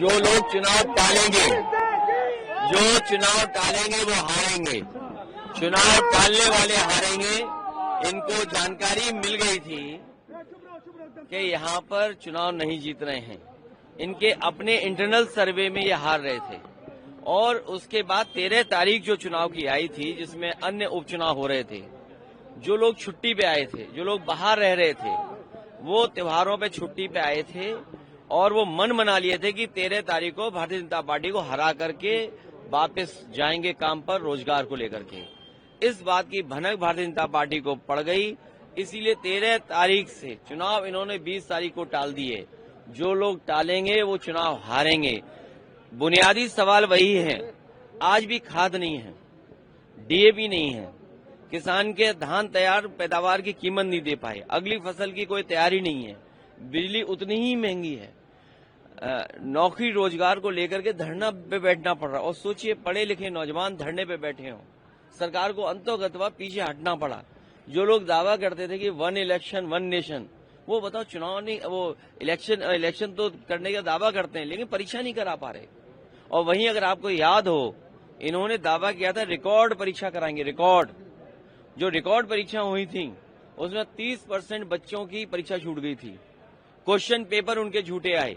जो लोग चुनाव टालेंगे, जो चुनाव टालेंगे वो हारेंगे। चुनाव टालने वाले हारेंगे। इनको जानकारी मिल गई थी कि यहाँ पर चुनाव नहीं जीत रहे हैं। इनके अपने इंटरनल सर्वे में ये हार रहे थे और उसके बाद 13 तारीख जो चुनाव की आई थी, जिसमें अन्य उपचुनाव हो रहे थे, जो लोग छुट्टी पे आए थे, जो लोग बाहर रह रहे थे, वो त्योहारों पे छुट्टी पे आए थे और वो मन बना लिए थे कि 13 तारीख को भारतीय जनता पार्टी को हरा करके वापस जाएंगे काम पर रोजगार को लेकर के। इस बात की भनक भारतीय जनता पार्टी को पड़ गई, इसीलिए 13 तारीख से चुनाव इन्होंने 20 तारीख को टाल दिए। जो लोग टालेंगे वो चुनाव हारेंगे। बुनियादी सवाल वही है, आज भी खाद नहीं है, डीएपी नहीं है, किसान के धान तैयार पैदावार की कीमत नहीं दे पाए, अगली फसल की कोई तैयारी नहीं है, बिजली उतनी ही महंगी है, नौकरी रोजगार को लेकर के धरना पे बैठना पड़ रहा। और सोचिए, पढ़े लिखे नौजवान धरने पे बैठे हों, सरकार को अंतोगतवा पीछे हटना पड़ा। जो लोग दावा करते थे कि 1 इलेक्शन 1 नेशन, वो बताओ चुनाव नहीं, वो इलेक्शन तो करने का दावा करते हैं लेकिन परीक्षा नहीं करा पा रहे। और वहीं अगर आपको याद हो, इन्होंने दावा किया था रिकॉर्ड परीक्षा कराएंगे। रिकॉर्ड जो रिकॉर्ड परीक्षा हुई थी उसमें 30% बच्चों की परीक्षा छूट गई थी, क्वेश्चन पेपर उनके झूठे आए।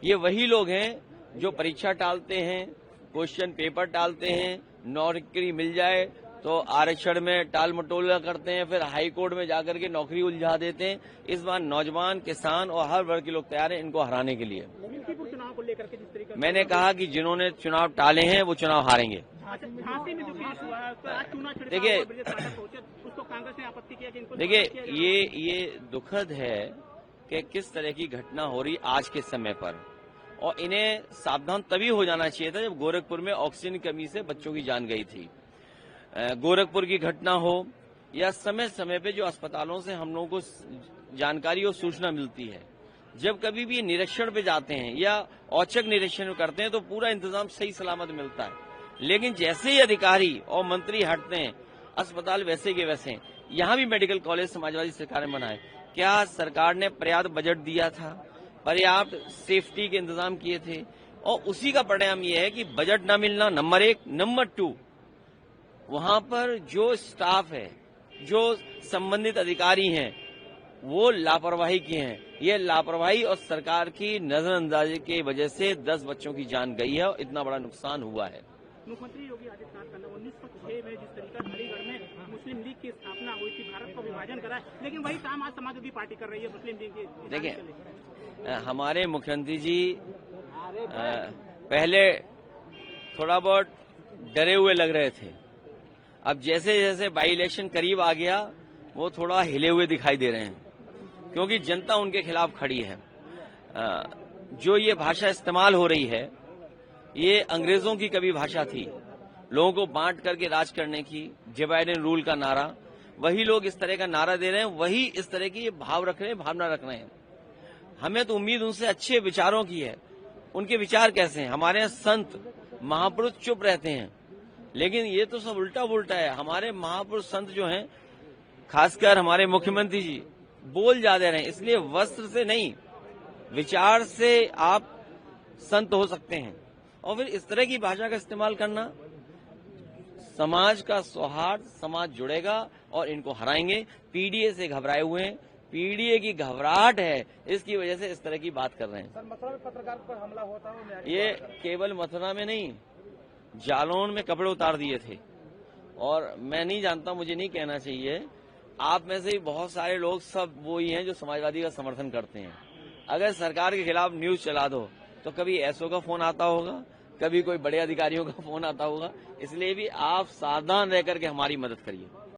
ये वही लोग हैं जो परीक्षा टालते हैं, क्वेश्चन पेपर टालते हैं, नौकरी मिल जाए तो आरक्षण में टाल मटोला करते हैं, फिर हाई कोर्ट में जाकर के नौकरी उलझा देते हैं। इस बार नौजवान, किसान और हर वर्ग के लोग तैयार हैं इनको हराने के लिए। चुनाव को लेकर के जिस तरीके मैंने कहा कि जिन्होंने चुनाव टाले हैं वो चुनाव हारेंगे। झांसी में जो केस हुआ है, तो आज चुनाव देखिए, उसको कांग्रेस ने आपत्ति किया कि इनको देखिए ये दुखद है कि किस तरह की घटना हो रही आज के समय पर, और इन्हें सावधान तभी हो जाना चाहिए था जब गोरखपुर में ऑक्सीजन की कमी से बच्चों की जान गई थी। गोरखपुर की घटना हो या समय समय पे जो अस्पतालों से हम लोगों को जानकारी और सूचना मिलती है, जब कभी भी निरीक्षण पे जाते हैं या औचक निरीक्षण करते हैं तो पूरा इंतजाम सही सलामत मिलता है। लेकिन जैसे ही अधिकारी और मंत्री हटते हैं, अस्पताल वैसे के वैसे। यहाँ भी मेडिकल कॉलेज समाजवादी सरकार ने बनाए। क्या सरकार ने पर्याप्त बजट दिया था, पर्याप्त सेफ्टी के इंतजाम किए थे? और उसी का परिणाम यह है कि बजट न मिलना नंबर 1, नंबर 2, वहां पर जो स्टाफ है, जो संबंधित अधिकारी हैं, वो लापरवाही किए हैं। ये लापरवाही और सरकार की नजरअंदाजी की वजह से 10 बच्चों की जान गई है और इतना बड़ा नुकसान हुआ है। मुख्यमंत्री योगी आदित्यनाथ का 1906 में जिस तरीके अलीगढ़ में मुस्लिम लीग की स्थापना हुई थी, भारत का विभाजन करा है, लेकिन वही काम आज समाजवादी पार्टी कर रही है मुस्लिम लीग की। देखिए, हमारे मुख्यमंत्री जी पहले थोड़ा बहुत डरे हुए लग रहे थे, अब जैसे जैसे बाई इलेक्शन करीब आ गया वो थोड़ा हिले हुए दिखाई दे रहे हैं, क्योंकि जनता उनके खिलाफ खड़ी है। जो ये भाषा इस्तेमाल हो रही है, ये अंग्रेजों की कभी भाषा थी, लोगों को बांट करके राज करने की, डिवाइड एंड रूल का नारा। वही लोग इस तरह का नारा दे रहे हैं, वही इस तरह की भाव रख रहे हैं, भावना रख रहे हैं। हमें तो उम्मीद उनसे अच्छे विचारों की है। उनके विचार कैसे हैं? हमारे यहाँ संत महापुरुष चुप रहते हैं, लेकिन ये तो सब उल्टा पुल्टा है। हमारे महापुरुष संत जो हैं, खासकर हमारे मुख्यमंत्री जी, बोल ज्यादा रहे हैं। इसलिए वस्त्र से नहीं, विचार से आप संत हो सकते हैं। और फिर इस तरह की भाषा का इस्तेमाल करना, समाज का सौहार्द, समाज जुड़ेगा और इनको हराएंगे। पीडीए से घबराए हुए हैं, पीडीए की घबराहट है, इसकी वजह से इस तरह की बात कर रहे हैं। सर, मथुरा में पत्रकार पर हमला होता है, ये केवल मथुरा में नहीं, जालौन में कपड़े उतार दिए थे। और मैं नहीं जानता, मुझे नहीं कहना चाहिए, आप में से भी बहुत सारे लोग सब वो ही हैं जो समाजवादी का समर्थन करते हैं। अगर सरकार के खिलाफ न्यूज चला दो तो कभी एसओ का फोन आता होगा, कभी कोई बड़े अधिकारियों का फोन आता होगा। इसलिए भी आप सावधान रह करके हमारी मदद करिए।